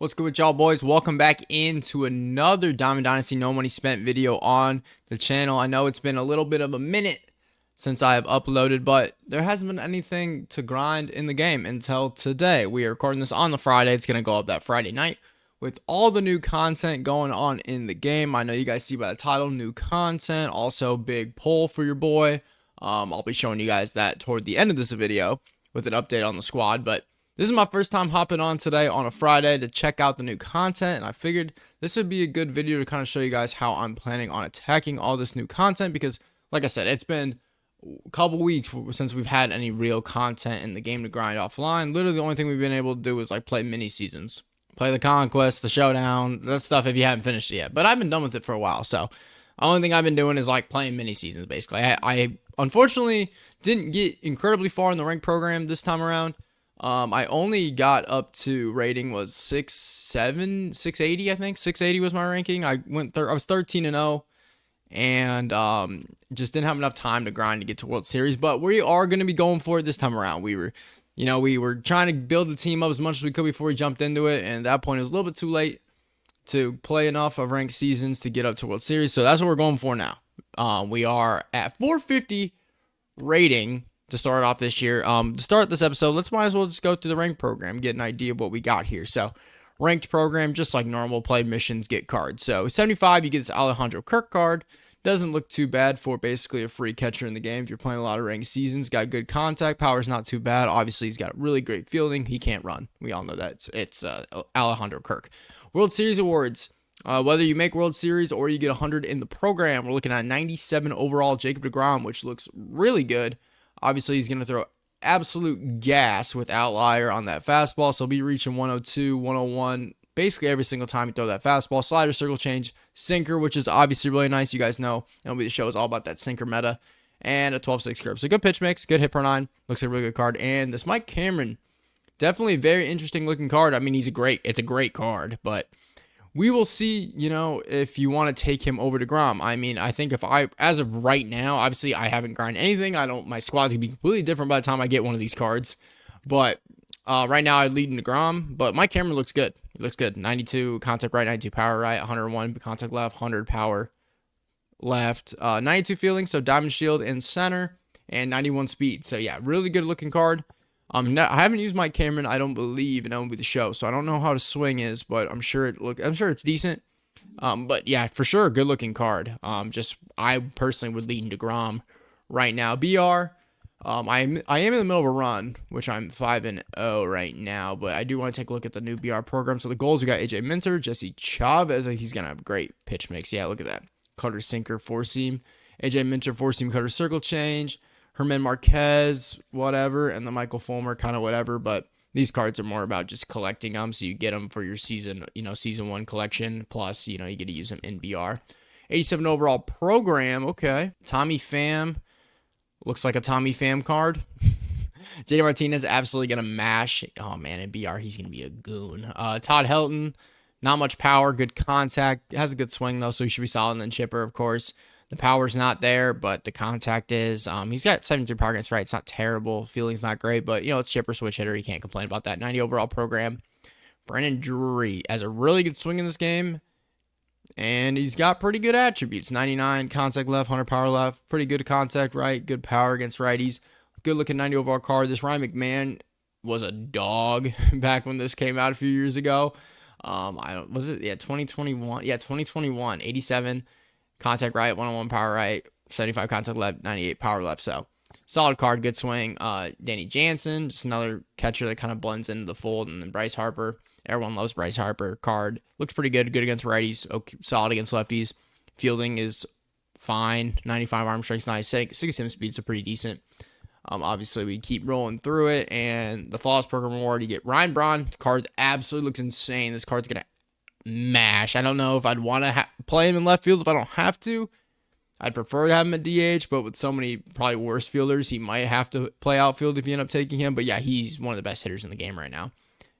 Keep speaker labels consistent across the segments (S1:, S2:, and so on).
S1: What's good with y'all, boys? Welcome back into another Diamond Dynasty No Money Spent video on the channel. I know it's been a little bit of a minute since I have uploaded, but there hasn't been anything to grind in the game until today. We are recording this on the Friday. It's going to go up that Friday night with all the new content going on in the game. I know you guys see by the title, new content, also big poll for your boy. I'll be showing you guys that toward the end of this video with an update on the squad, but this is my first time hopping on today on a Friday to check out the new content, and I figured this would be a good video to kind of show you guys how I'm planning on attacking all this new content because, like I said, it's been a couple weeks since we've had any real content in the game to grind offline. Literally, the only thing we've been able to do is like play mini seasons, play the conquest, the showdown, that stuff if you haven't finished it yet. But I've been done with it for a while, so the only thing I've been doing is like playing mini seasons basically. I unfortunately didn't get incredibly far in the rank program this time around. I only got up to rating was 680, I think. 680 was my ranking. I was 13-0 and just didn't have enough time to grind to get to World Series, but we are going to be going for it this time around. We were trying to build the team up as much as we could before we jumped into it, and at that point it was a little bit too late to play enough of ranked seasons to get up to World Series. So that's what we're going for now. We are at 450 rating to start off this year. To start this episode, might as well just go through the ranked program, get an idea of what we got here. So, ranked program, just like normal, play missions, get cards. So, 75, you get this Alejandro Kirk card. Doesn't look too bad for basically a free catcher in the game if you're playing a lot of ranked seasons. Got good contact, power's not too bad. Obviously, he's got really great fielding. He can't run. We all know that. It's Alejandro Kirk. World Series awards. Whether you make World Series or you get 100 in the program, we're looking at 97 overall Jacob deGrom, which looks really good. Obviously, he's going to throw absolute gas with outlier on that fastball, so he'll be reaching 102, 101 basically every single time you throw that fastball. Slider, circle change, sinker, which is obviously really nice. You guys know MLB The Show is all about that sinker meta, and a 12-6 curve. So good pitch mix, good hit per 9. Looks like a really good card. And this Mike Cameron, definitely a very interesting looking card. I mean, it's a great card, but we will see, if you want to take him over to Grom. I mean, I think as of right now, obviously I haven't grinded anything. My squad's going to be completely different by the time I get one of these cards. But right now I lead in Grom, but my camera looks good. It looks good. 92 contact right, 92 power right, 101 contact left, 100 power left, 92 fielding, so diamond shield in center, and 91 speed. So yeah, really good looking card. I haven't used Mike Cameron, I don't believe, in MLB The Show, so I don't know how the swing is, but I'm sure it's decent. But yeah, for sure, good looking card. I personally would lean deGrom right now. BR, I am in the middle of a run, which I'm 5-0 right now, but I do want to take a look at the new BR program. So the goals, we got AJ Minter, Jesse Chavez. He's gonna have a great pitch mix. Yeah, look at that. Cutter, sinker, four seam. AJ Minter, four seam, cutter, circle change. Herman Marquez, whatever, and the Michael Fulmer, kind of whatever, but these cards are more about just collecting them, so you get them for your season 1 collection, plus, you get to use them in BR. 87 overall program, okay. Tommy Pham, looks like a Tommy Pham card. JD Martinez, absolutely going to mash. Oh, man, in BR, he's going to be a goon. Todd Helton, not much power, good contact, has a good swing, though, so he should be solid. And then Chipper, of course. The power's not there, but the contact is. He's got 73 power against right. It's not terrible. Fielding's not great, but, it's chipper, switch hitter. You can't complain about that. 90 overall program. Brandon Drury has a really good swing in this game, and he's got pretty good attributes. 99 contact left, 100 power left. Pretty good contact right. Good power against righties. Good looking 90 overall card. This Ryan McMahon was a dog back when this came out a few years ago. 2021? Yeah, 2021. 87. Contact right, 101 power right, 75 contact left, 98 power left. So solid card, good swing. Danny Jansen, just another catcher that kind of blends into the fold. And then Bryce Harper, everyone loves Bryce Harper card. Looks pretty good against righties, okay, solid against lefties. Fielding is fine, 95 arm strength's nice, 67 speeds are pretty decent. Obviously we keep rolling through it, and the Flawless Program Award, you get Ryan Braun. The card absolutely looks insane. This card's gonna mash. I don't know if I'd want to play him in left field if I don't have to. I'd prefer to have him at DH, but with so many probably worse fielders, he might have to play outfield if you end up taking him. But yeah, he's one of the best hitters in the game right now.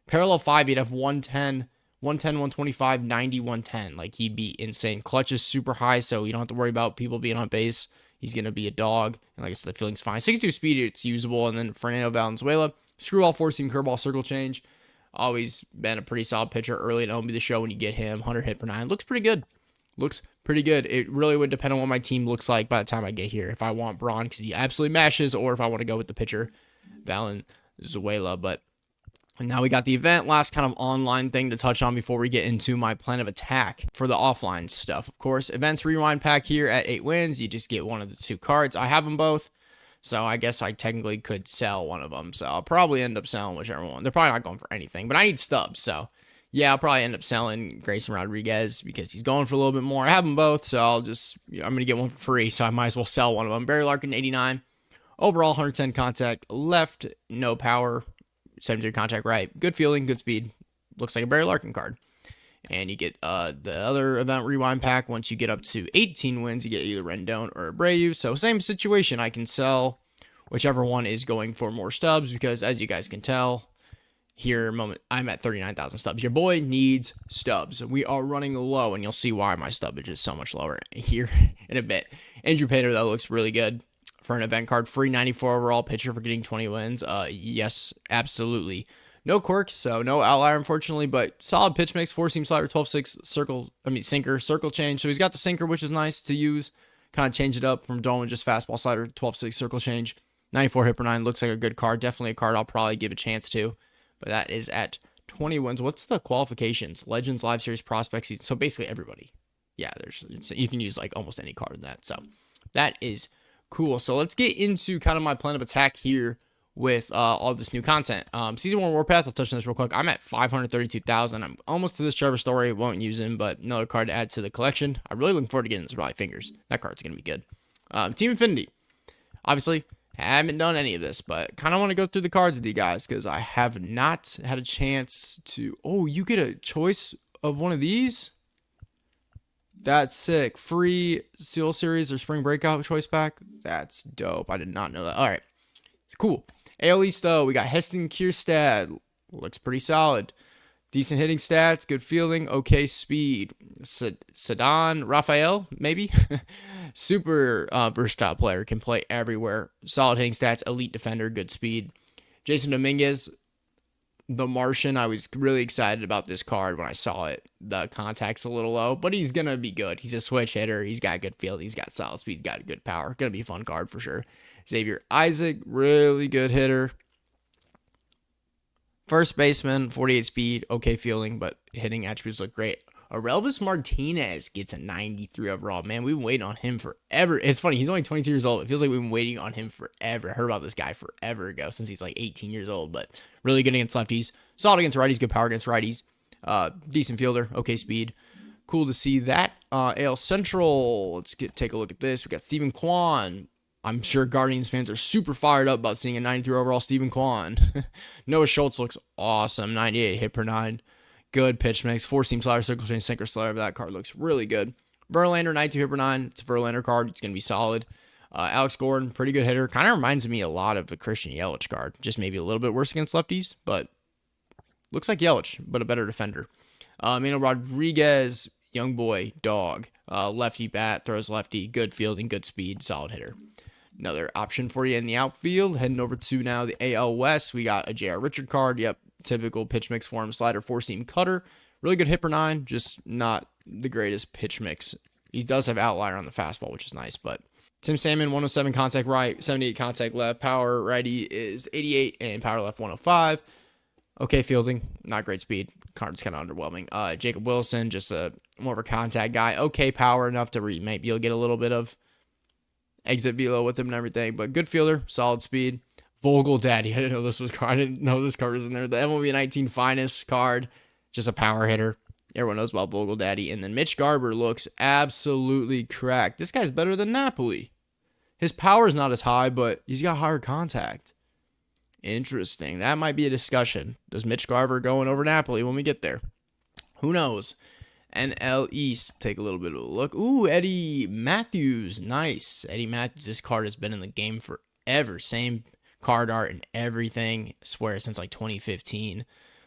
S1: Parallel 5, you'd have 110, 125, 90, 110. Like, he'd be insane. Clutch is super high, so you don't have to worry about people being on base. He's going to be a dog. And like I said, the fielding's fine. 62 speed, it's usable. And then Fernando Valenzuela, screw all four-seam curveball circle change. Always been a pretty solid pitcher early in MLB The Show when you get him. 100 hit per nine. Looks pretty good. Looks pretty good. It really would depend on what my team looks like by the time I get here. If I want Braun because he absolutely mashes, or if I want to go with the pitcher, Valenzuela. But and now we got the event, last kind of online thing to touch on before we get into my plan of attack for the offline stuff. Of course, events rewind pack here at 8 wins. You just get one of the 2 cards. I have them both, so I guess I technically could sell one of them. So I'll probably end up selling whichever one. They're probably not going for anything, but I need stubs. So yeah, I'll probably end up selling Grayson Rodriguez because he's going for a little bit more. I have them both, so I'll just, I'm going to get one for free, so I might as well sell one of them. Barry Larkin, 89. Overall, 110 contact left, no power. 73 contact right. Good feeling, good speed. Looks like a Barry Larkin card. And you get the other event rewind pack. Once you get up to 18 wins, you get either Rendon or Abreu. So same situation. I can sell whichever one is going for more stubs because, as you guys can tell, here I'm at 39,000 stubs. Your boy needs stubs. We are running low, and you'll see why my stubbage is so much lower here in a bit. Andrew Painter, though, looks really good. For an event card, free 94 overall pitcher for getting 20 wins. Yes, absolutely. No quirks, so no outlier, unfortunately, but solid pitch mix, 4-seam slider, 12-6 sinker, circle change. So he's got the sinker, which is nice to use. Kind of change it up from throwing just fastball slider, 12-6 circle change. 94 hit per 9 looks like a good card. Definitely a card I'll probably give a chance to, but that is at 20 wins. What's the qualifications? Legends, Live Series, Prospect Season. So basically everybody. Yeah, you can use like almost any card in that. So that is cool. So let's get into kind of my plan of attack here with all this new content. Season 1 Warpath, I'll touch on this real quick. I'm at 532,000. I'm almost to this Trevor Story. Won't use him, but another card to add to the collection. I'm really looking forward to getting this Raleigh Fingers. That card's going to be good. Team Infinity. Obviously, haven't done any of this, but kind of want to go through the cards with you guys because I have not had a chance to... Oh, you get a choice of one of these? That's sick. Free Seal Series or Spring Breakout choice pack. That's dope. I did not know that. All right. Cool. AL East, though, we got Heston Kierstad. Looks pretty solid. Decent hitting stats. Good fielding. Okay speed. Sadan Rafael, maybe? Super versatile player. Can play everywhere. Solid hitting stats. Elite defender. Good speed. Jason Dominguez. The Martian, I was really excited about this card when I saw it. The contact's a little low, but he's going to be good. He's a switch hitter. He's got good field. He's got solid speed. Got good power. Going to be a fun card for sure. Xavier Isaac, really good hitter. First baseman, 48 speed, okay fielding, but hitting attributes look great. Aurelvis Martinez gets a 93 overall. Man, we've been waiting on him forever. It's funny, he's only 22 years old. It feels like we've been waiting on him forever. I heard about this guy forever ago, since he's like 18 years old, but really good against lefties. Solid against righties, good power against righties. Decent fielder, okay speed. Cool to see that. AL Central, take a look at this. We got Stephen Kwan. I'm sure Guardians fans are super fired up about seeing a 93 overall Stephen Kwan. Noah Schultz looks awesome, 98 hit per 9. Good pitch mix, 4-seam slider, circle change, sinker slider. That card looks really good. Verlander, 92 hit per 9. It's a Verlander card. It's going to be solid. Alex Gordon, pretty good hitter. Kind of reminds me a lot of the Christian Yelich card. Just maybe a little bit worse against lefties, but looks like Yelich, but a better defender. Manuel Rodriguez, young boy, dog. Lefty bat, throws lefty, good fielding, good speed, solid hitter. Another option for you in the outfield. Heading over to now the AL West. We got a J.R. Richard card. Yep, typical pitch mix for him. Slider, 4-seam cutter. Really good hit per 9. Just not the greatest pitch mix. He does have outlier on the fastball, which is nice. But Tim Salmon, 107 contact right, 78 contact left. Power righty is 88 and power left 105. Okay fielding, not great speed. Card's kind of underwhelming. Jacob Wilson, just a more of a contact guy. Okay power enough to maybe you'll get a little bit of exit velo with him and everything, but good fielder, solid speed. Vogel Daddy, I didn't know this card was in there. The MLB 19 finest card, just a power hitter. Everyone knows about Vogel Daddy. And then Mitch Garber looks absolutely cracked. This guy's better than Napoli. His power is not as high, but he's got higher contact. Interesting. That might be a discussion. Does Mitch Garber going over Napoli when we get there? Who knows? NL East, take a little bit of a look. Ooh, Eddie Matthews. Nice. Eddie Matthews, this card has been in the game forever. Same card art and everything. I swear, since like 2015.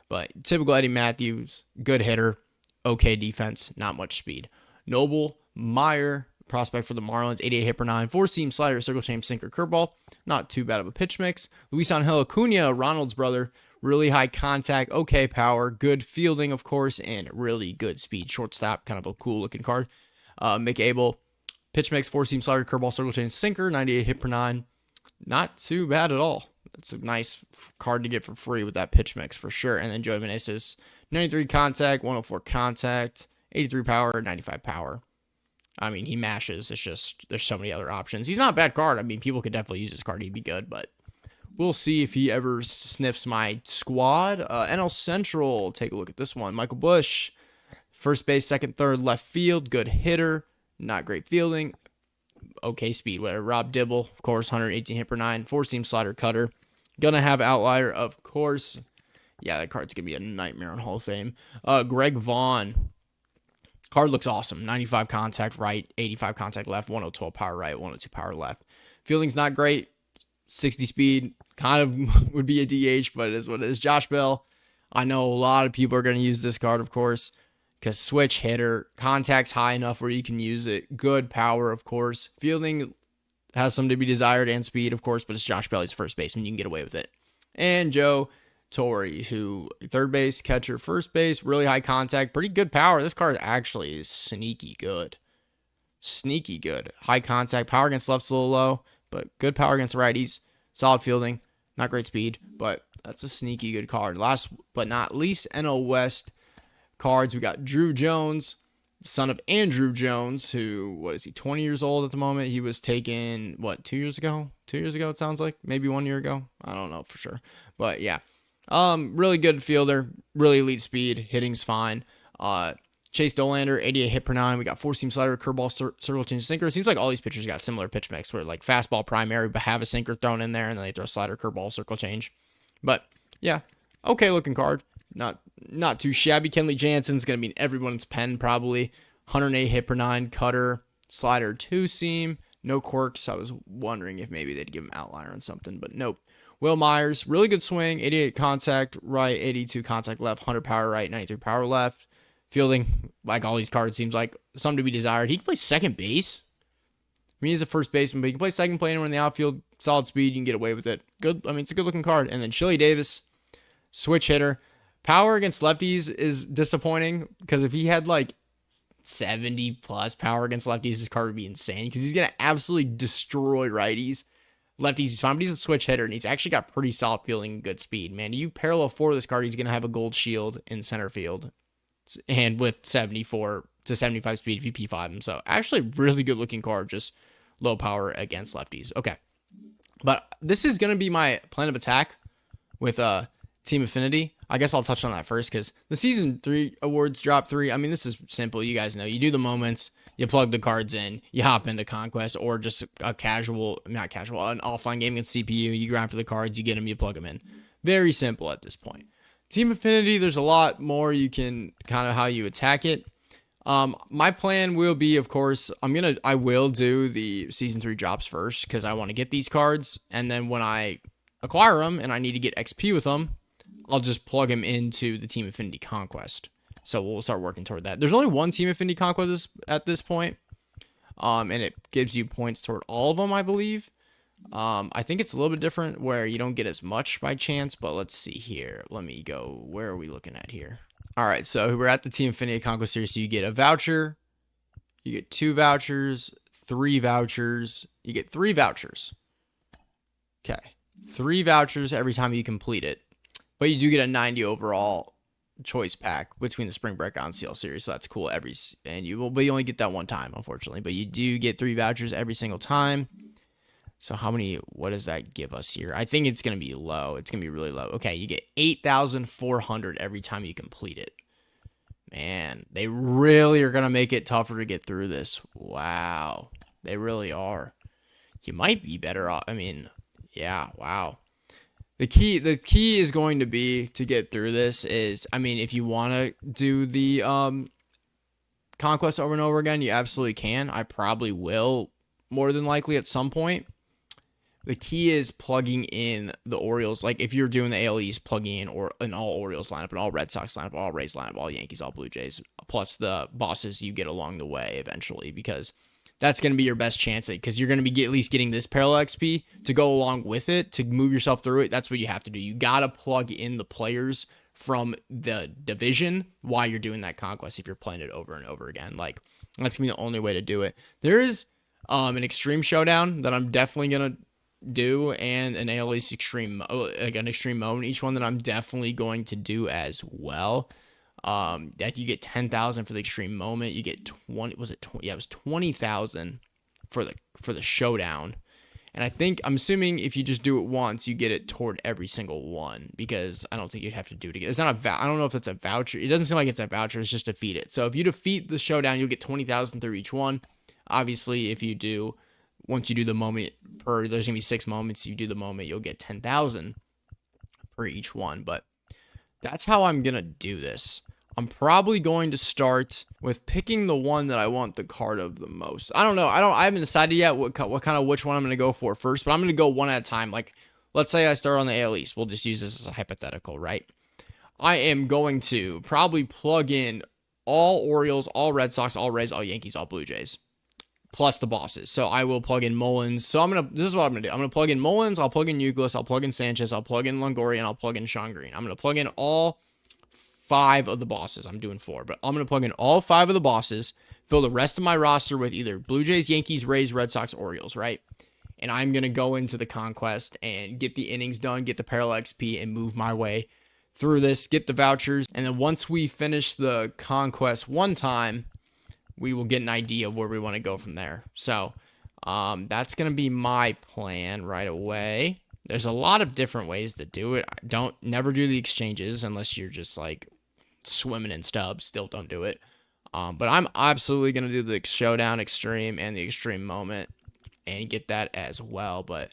S1: But typical Eddie Matthews, good hitter, okay defense, not much speed. Noble Meyer, prospect for the Marlins, 88 hit per 9, 4-seam slider, circle change, sinker, curveball. Not too bad of a pitch mix. Luis Angel Acuna, Ronald's brother, Really high contact, okay power, good fielding, of course, and really good speed. Shortstop, kind of a cool looking card. McAble, pitch mix, four seam slider, curveball, circle change, sinker, 98 hit per nine. Not too bad at all. It's a nice card to get for free with that pitch mix for sure. And then Joey Meneses, 93 contact, 104 contact, 83 power, 95 power. I mean, he mashes. It's just there's so many other options. He's not a bad card. I mean, people could definitely use this card. He'd be good, but we'll see if he ever sniffs my squad. NL Central, take a look at this one. Michael Busch, first base, second, third, left field, good hitter, not great fielding, okay speed, whatever. Rob Dibble, of course, 118 hit per nine, four-seam slider cutter. Gonna have outlier, of course. Yeah, that card's gonna be a nightmare on Hall of Fame. Greg Vaughn. Card looks awesome. 95 contact right, 85 contact left, 112 power right, 102 power left. Fielding's not great. 60 speed, kind of would be a DH, but it is what it is. Josh Bell. I know a lot of people are going to use this card, of course, because switch hitter, contact's high enough where you can use it. Good power, of course. Fielding has some to be desired and speed, of course, but it's Josh Bell. He's first baseman. You can get away with it. And Joe Torre, who third base, catcher, first base, really high contact, pretty good power. This card actually is sneaky good. Sneaky good. High contact, power against left's a little low, but good power against righties. Solid fielding, not great speed, but that's a sneaky good card. Last but not least, NL West cards. We got Drew Jones, son of Andrew Jones, who, what is he, 20 years old at the moment? He was taken, 2 years ago? 2 years ago, it sounds like. Maybe 1 year ago. I don't know for sure. But yeah. Really good fielder, really elite speed, hitting's fine. Chase Dolander, 88 hit per nine. We got four-seam slider, curveball, circle change, sinker. It seems like all these pitchers got similar pitch mix, where like fastball primary, but have a sinker thrown in there, and then they throw slider, curveball, circle change. But yeah, okay looking card. Not too shabby. Kenley Jansen's gonna be in everyone's pen probably. 108 hit per nine, cutter, slider, two seam, no quirks. I was wondering if maybe they'd give him outlier on something, but nope. Will Myers, really good swing, 88 contact right, 82 contact left, 100 power right, 93 power left. Fielding, like all these cards, seems like some to be desired. He can play second base. I mean, he's a first baseman, but he can play second, play anywhere in the outfield. Solid speed, you can get away with it. Good. I mean, it's a good looking card. And then Chili Davis, switch hitter. Power against lefties is disappointing because if he had like 70 plus power against lefties, this card would be insane because he's going to absolutely destroy righties. Lefties, he's fine, but he's a switch hitter, and he's actually got pretty solid fielding and good speed. Man, you parallel for this card, he's going to have a gold shield in center field. And with 74 to 75 speed if you P5 him. So actually really good looking card, just low power against lefties. Okay. But this is going to be my plan of attack with Team Affinity. I guess I'll touch on that first because the Season 3 awards drop 3. I mean, this is simple. You guys know. You do the moments, you plug the cards in, you hop into Conquest or just a casual, not casual, an offline game against CPU. You grind for the cards, you get them, you plug them in. Very simple at this point. Team Affinity, there's a lot more you can kind of how you attack it. My plan will be, of course, I will do the Season 3 drops first because I want to get these cards. And then when I acquire them and I need to get XP with them, I'll just plug them into the Team Affinity Conquest. So we'll start working toward that. There's only one Team Affinity Conquest at this point. And it gives you points toward all of them, I believe. I think it's a little bit different where you don't get as much by chance, but let's see here. Let me go. Where are we looking at here? All right, so we're at the Team Affinity Conquest series. So you get a voucher, you get 2 vouchers, 3 vouchers, you get 3 vouchers. Okay, 3 vouchers every time you complete it, but you do get a 90 overall choice pack between the Spring Break on CL series. So that's cool. And you only get that one time, unfortunately, but you do get 3 vouchers every single time. So what does that give us here? I think it's going to be low. It's going to be really low. Okay, you get 8,400 every time you complete it. Man, they really are going to make it tougher to get through this. Wow. They really are. You might be better off. I mean, yeah, wow. The key is going to be to get through this is, I mean, if you want to do the Conquest over and over again, you absolutely can. I probably will more than likely at some point. The key is plugging in the Orioles. Like if you're doing the AL East, plugging in an all Orioles lineup, an all Red Sox lineup, all Rays lineup, all Yankees, all Blue Jays, plus the bosses you get along the way eventually. Because that's going to be your best chance because you're going to be at least getting this parallel XP to go along with it to move yourself through it. That's what you have to do. You got to plug in the players from the division while you're doing that conquest if you're playing it over and over again. Like, that's going to be the only way to do it. There is an extreme showdown that I'm definitely going to do, and an AL East extreme, like an extreme moment, each one that I'm definitely going to do as well. That you get 10,000 for the extreme moment. You get 20. Was it 20? Yeah, it was 20,000 for the showdown. And I'm assuming if you just do it once, you get it toward every single one, because I don't think you'd have to do it again. It's not I don't know if it's a voucher. It doesn't seem like it's a voucher. It's just defeat it. So if you defeat the showdown, you'll get 20,000 through each one. Obviously, once you do the moment there's gonna be 6 moments. You do the moment, you'll get 10,000 per each one. But that's how I'm gonna do this. I'm probably going to start with picking the one that I want the card of the most. I don't know. I haven't decided yet which one I'm going to go for first, but I'm going to go one at a time. Like, let's say I start on the AL East. We'll just use this as a hypothetical, right? I am going to probably plug in all Orioles, all Red Sox, all Rays, all Yankees, all Blue Jays, plus the bosses. So I will plug in Mullins. So this is what I'm going to do. I'm going to plug in Mullins, I'll plug in Euclid, I'll plug in Sanchez, I'll plug in Longoria, and I'll plug in Sean Green. I'm going to plug in all 5 of the bosses. I'm doing 4, but I'm going to plug in all 5 of the bosses, fill the rest of my roster with either Blue Jays, Yankees, Rays, Red Sox, Orioles, right? And I'm going to go into the conquest and get the innings done, get the parallel XP, and move my way through this, get the vouchers. And then once we finish the conquest one time, we will get an idea of where we want to go from there. So that's going to be my plan right away. There's a lot of different ways to do it. Never do the exchanges unless you're just like swimming in stubs. Still don't do it. But I'm absolutely going to do the showdown extreme and the extreme moment and get that as well. But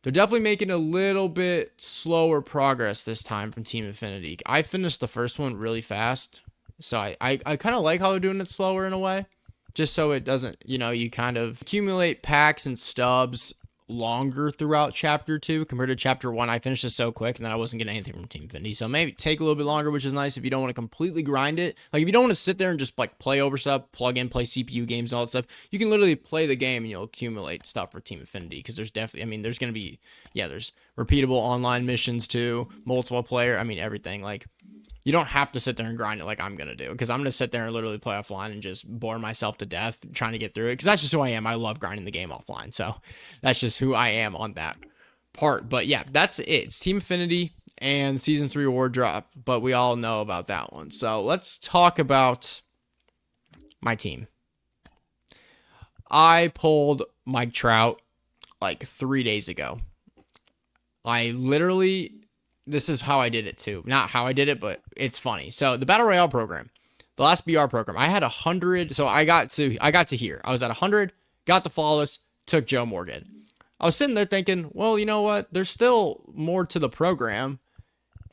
S1: they're definitely making a little bit slower progress this time from Team Infinity. I finished the first one really fast. So I kind of like how they're doing it slower in a way. Just so it doesn't, you kind of accumulate packs and stubs longer throughout chapter 2 compared to chapter 1. I finished it so quick and then I wasn't getting anything from Team Infinity, so maybe take a little bit longer, which is nice if you don't want to completely grind it. Like, if you don't want to sit there and just like play over stuff, plug in, play CPU games and all that stuff, you can literally play the game and you'll accumulate stuff for Team Infinity, because there's definitely, there's going to be, there's repeatable online missions too, multiple player, everything. Like, you don't have to sit there and grind it like I'm going to do, because I'm going to sit there and literally play offline and just bore myself to death trying to get through it, because that's just who I am. I love grinding the game offline, so that's just who I am on that part. But yeah, that's it. It's Team Infinity and Season 3 award drop, but we all know about that one. So let's talk about my team. I pulled Mike Trout like 3 days ago. This is how I did it too. Not how I did it, but it's funny. So the Battle Royale program, the last BR program, I had 100. So I got to here. I was at 100, got the flawless, took Joe Morgan. I was sitting there thinking, well, you know what? There's still more to the program,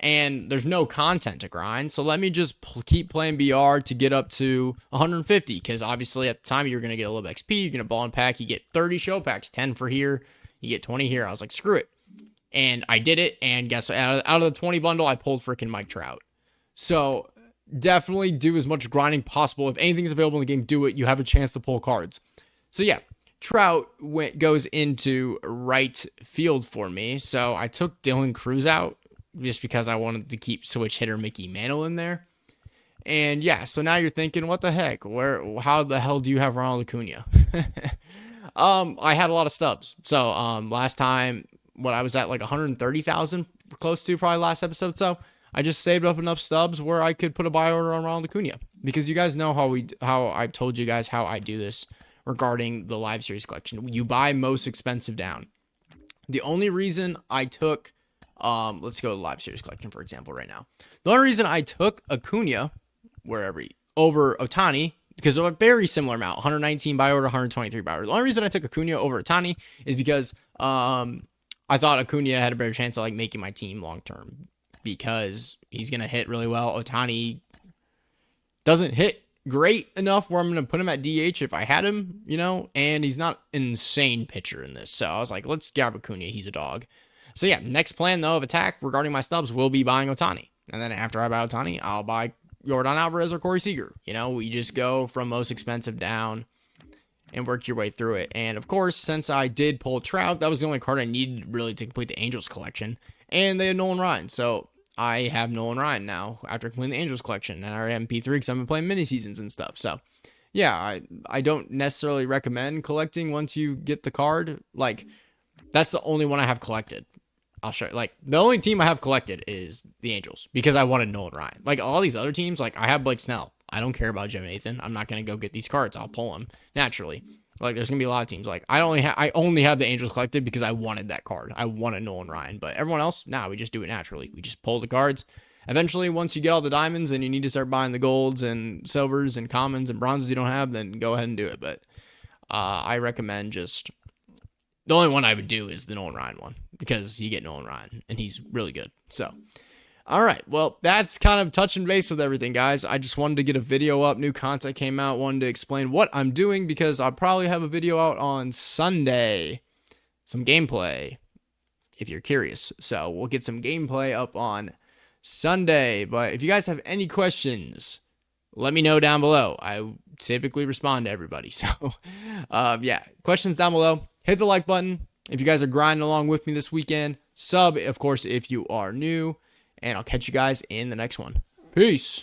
S1: and there's no content to grind. So let me just keep playing BR to get up to 150, because obviously at the time you're going to get a little XP. You're going to ball and pack. You get 30 show packs, 10 for here. You get 20 here. I was like, screw it. And I did it, and guess what? Out of the 20 bundle, I pulled freaking Mike Trout. So definitely do as much grinding possible. If anything's available in the game, do it. You have a chance to pull cards. So yeah, Trout goes into right field for me. So I took Dylan Cruz out just because I wanted to keep switch hitter Mickey Mantle in there. And yeah, so now you're thinking, what the heck? How the hell do you have Ronald Acuna? I had a lot of stubs. So last time, I was at like 130,000 close to probably last episode. So I just saved up enough stubs where I could put a buy order on Ronald Acuna, because you guys know how I've told you guys how I do this regarding the live series collection. You buy most expensive down. The only reason I took, let's go to live series collection, for example, right now. The only reason I took Acuna over Ohtani, because of a very similar amount, 119 buy order, 123 buy order. The only reason I took Acuna over Ohtani is because, I thought Acuna had a better chance of like making my team long term, because he's going to hit really well. Ohtani doesn't hit great enough where I'm going to put him at DH if I had him, and he's not an insane pitcher in this. So I was like, let's grab Acuna. He's a dog. So yeah, next plan though of attack regarding my stubs will be buying Ohtani. And then after I buy Ohtani, I'll buy Yordan Alvarez or Corey Seager. We just go from most expensive down. and work your way through it. And of course, since I did pull Trout, that was the only card I needed really to complete the Angels collection. And they had Nolan Ryan. So I have Nolan Ryan now after completing the Angels collection. And I already have MP3 because I've been playing mini seasons and stuff. So yeah, I don't necessarily recommend collecting once you get the card. Like, that's the only one I have collected. I'll show you. Like, the only team I have collected is the Angels because I wanted Nolan Ryan. Like, all these other teams, like, I have Blake Snell. I don't care about Joe Nathan. I'm not going to go get these cards. I'll pull them naturally. Like, there's going to be a lot of teams. Like, I only have the Angels collected because I wanted that card. I wanted Nolan Ryan. But everyone else, we just do it naturally. We just pull the cards. Eventually, once you get all the diamonds and you need to start buying the golds and silvers and commons and bronzes you don't have, then go ahead and do it. But I recommend just... The only one I would do is the Nolan Ryan one because you get Nolan Ryan and he's really good. So, all right. Well, that's kind of touching base with everything, guys. I just wanted to get a video up. New content came out. Wanted to explain what I'm doing because I'll probably have a video out on Sunday. Some gameplay, if you're curious. So, we'll get some gameplay up on Sunday. But if you guys have any questions, let me know down below. I typically respond to everybody. So, yeah, questions down below. Hit the like button if you guys are grinding along with me this weekend. Sub, of course, if you are new. And I'll catch you guys in the next one. Peace.